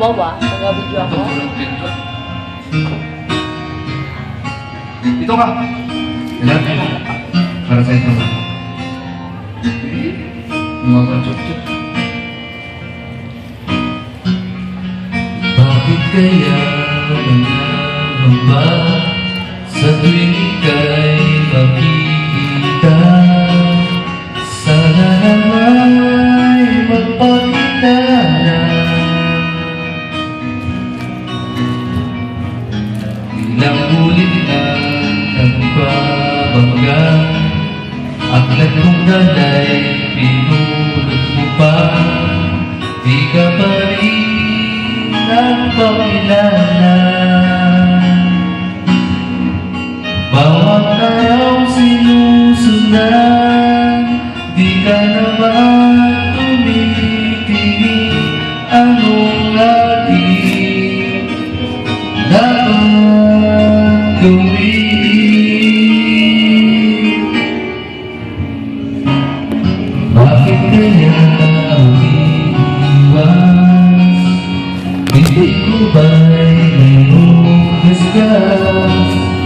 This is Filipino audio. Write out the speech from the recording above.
Bawa, taga-video ako. Dito ka. Ilan? Para sa ito. Mga kachuk-chuk. Bakit kaya nangangamba sa tuwing ika'y makikita? Sana nama'y magpakita na. Ilang ulit ang nagbabangga, aklat kong dalay pinulot mo pa. Di ka pa rin nagpakilala. Bawat araw sinusundan, di ka naman tumitingin. Anong ating dapat gawin? Bakit kaya umiiwas? Hindi ko ba'y